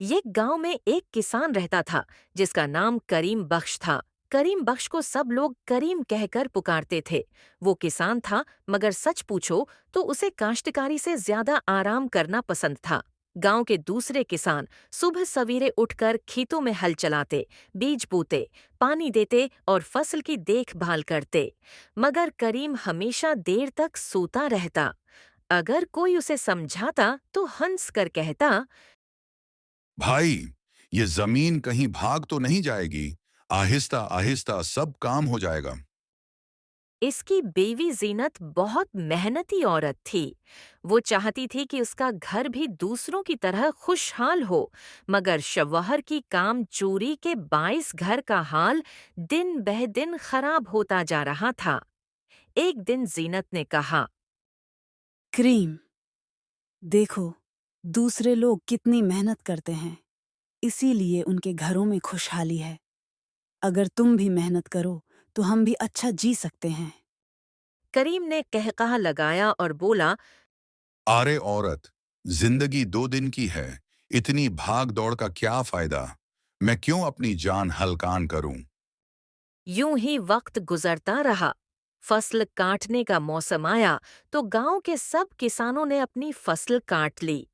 ये गांव में एक किसान रहता था जिसका नाम करीम बख्श था। करीम बख्श को सब लोग करीम कहकर पुकारते थे। वो किसान था, मगर सच पूछो तो उसे काश्तकारी से ज्यादा आराम करना पसंद था। गांव के दूसरे किसान सुबह सवेरे उठकर खेतों में हल चलाते, बीज बोते, पानी देते और फसल की देखभाल करते। मगर करीम हमेशा देर तक सोता रहता। अगर कोई उसे समझाता तो हंस कर कहता, भाई, ये जमीन कहीं भाग तो नहीं जाएगी। आहिस्ता आहिस्ता सब काम हो जाएगा। इसकी बीवी जीनत बहुत मेहनती औरत थी। वो चाहती थी कि उसका घर भी दूसरों की तरह खुशहाल हो, मगर शौहर की काम चोरी के बाइस घर का हाल दिन बह दिन खराब होता जा रहा था। एक दिन जीनत ने कहा, क्रीम, देखो, दूसरे लोग कितनी मेहनत करते हैं, इसीलिए उनके घरों में खुशहाली है। अगर तुम भी मेहनत करो तो हम भी अच्छा जी सकते हैं। करीम ने कहकहा लगाया और बोला, अरे औरत, जिंदगी 2 दिन की है। इतनी भाग दौड़ का क्या फायदा? मैं क्यों अपनी जान हलकान करूं? यूं ही वक्त गुजरता रहा। फसल काटने का मौसम आया तो गांव के सब किसानों ने अपनी फसल काट ली।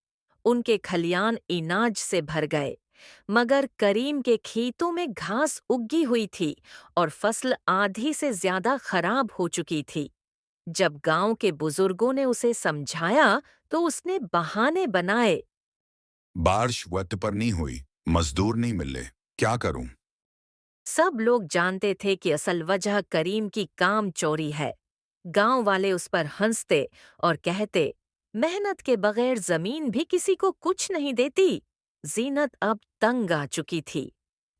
उनके खलियान इनाज से भर गए, मगर करीम के खेतों में घास उगी हुई थी और फसल आधी से ज्यादा खराब हो चुकी थी। जब गांव के बुजुर्गों ने उसे समझाया तो उसने बहाने बनाए। बारिश वक्त पर नहीं हुई, मजदूर नहीं मिले, क्या करूं? सब लोग जानते थे कि असल वजह करीम की काम चोरी है। गांव वाले उस पर हंसते और कहते, मेहनत के बगैर जमीन भी किसी को कुछ नहीं देती। जीनत अब तंग आ चुकी थी।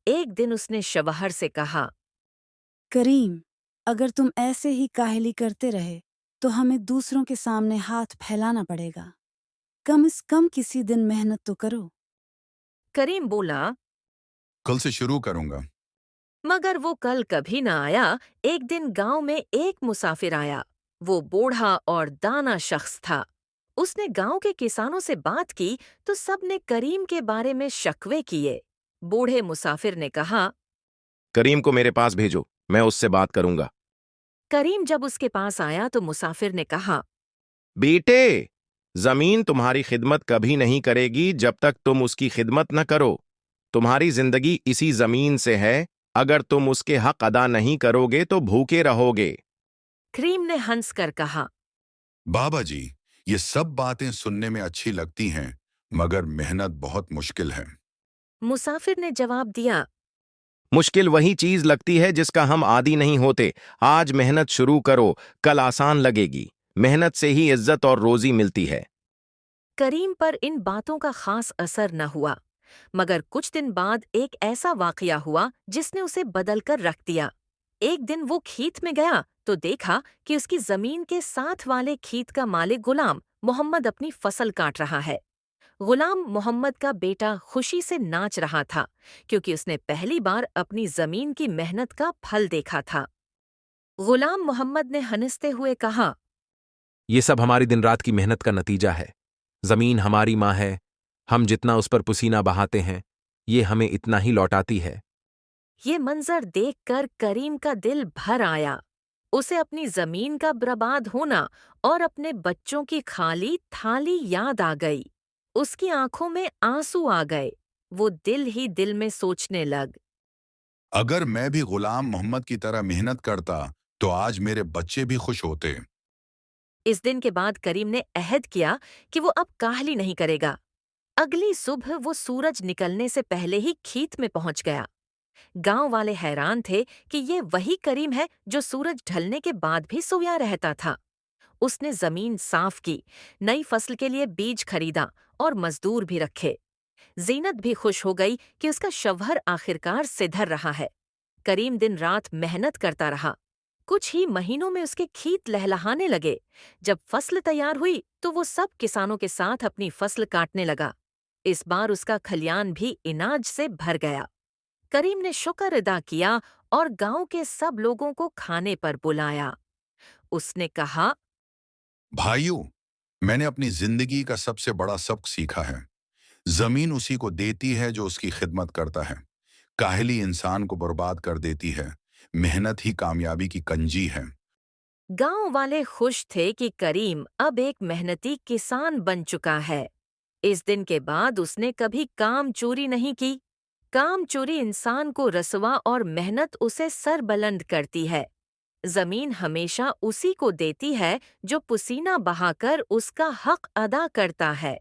एक दिन उसने शवहर से कहा, करीम, अगर तुम ऐसे ही काहली करते रहे तो हमें दूसरों के सामने हाथ फैलाना पड़ेगा। कम से कम किसी दिन मेहनत तो करो। करीम बोला, कल से शुरू करूंगा। मगर वो कल कभी न आया। एक दिन गांव में एक मुसाफिर आया। वो बूढ़ा और दाना शख्स था। उसने गांव के किसानों से बात की तो सबने करीम के बारे में शकवे किए। बूढ़े मुसाफिर ने कहा, करीम को मेरे पास भेजो, मैं उससे बात करूंगा। करीम जब उसके पास आया तो मुसाफिर ने कहा, बेटे, जमीन तुम्हारी खिदमत कभी नहीं करेगी जब तक तुम उसकी खिदमत न करो। तुम्हारी जिंदगी इसी जमीन से है। अगर तुम उसके हक अदा नहीं करोगे तो भूखे रहोगे। करीम ने हंसकर कहा। बाबा जी, ये सब बातें सुनने में अच्छी लगती हैं, मगर मेहनत बहुत मुश्किल है। मुसाफिर ने जवाब दिया, मुश्किल वही चीज लगती है जिसका हम आदी नहीं होते। आज मेहनत शुरू करो, कल आसान लगेगी। मेहनत से ही इज्जत और रोजी मिलती है। करीम पर इन बातों का खास असर न हुआ। मगर कुछ दिन बाद एक ऐसा वाकया हुआ जिसने उसे बदलकर रख दिया। एक दिन वो खेत में गया तो देखा कि उसकी जमीन के साथ वाले खेत का मालिक गुलाम मोहम्मद अपनी फसल काट रहा है। गुलाम मोहम्मद का बेटा खुशी से नाच रहा था, क्योंकि उसने पहली बार अपनी जमीन की मेहनत का फल देखा था। गुलाम मोहम्मद ने हंसते हुए कहा, ये सब हमारी दिन रात की मेहनत का नतीजा है। जमीन हमारी माँ है। हम जितना उस पर पसीना बहाते हैं, ये हमें इतना ही लौटाती है। ये मंजर देखकर करीम का दिल भर आया। उसे अपनी जमीन का बर्बाद होना और अपने बच्चों की खाली थाली याद आ गई। उसकी आंखों में आंसू आ गए। वो दिल ही दिल में सोचने लग, अगर मैं भी गुलाम मोहम्मद की तरह मेहनत करता, तो आज मेरे बच्चे भी खुश होते। इस दिन के बाद करीम ने अहद किया कि वो अब काहली नहीं करेगा। अगली सुबह वो सूरज निकलने से पहले ही खेत में पहुंच गया। गांव वाले हैरान थे कि ये वही करीम है जो सूरज ढलने के बाद भी सोया रहता था। उसने जमीन साफ की, नई फसल के लिए बीज खरीदा और मजदूर भी रखे। जीनत भी खुश हो गई कि उसका शौहर आखिरकार सिधर रहा है। करीम दिन रात मेहनत करता रहा। कुछ ही महीनों में उसके खेत लहलहाने लगे। जब फसल तैयार हुई तो वो सब किसानों के साथ अपनी फसल काटने लगा। इस बार उसका खलियान भी इनाज से भर गया। करीम ने शुक्र अदा किया और गांव के सब लोगों को खाने पर बुलाया। उसने कहा, भाइयों, मैंने अपनी जिंदगी का सबसे बड़ा सबक सीखा है। जमीन उसी को देती है जो उसकी खिदमत करता है। काहली इंसान को बर्बाद कर देती है। मेहनत ही कामयाबी की कंजी है। गांव वाले खुश थे कि करीम अब एक मेहनती किसान बन चुका है। इस दिन के बाद उसने कभी काम चोरी नहीं की। काम चोरी इंसान को रसवा और मेहनत उसे सरबलंद करती है। जमीन हमेशा उसी को देती है जो पसीना बहाकर उसका हक अदा करता है।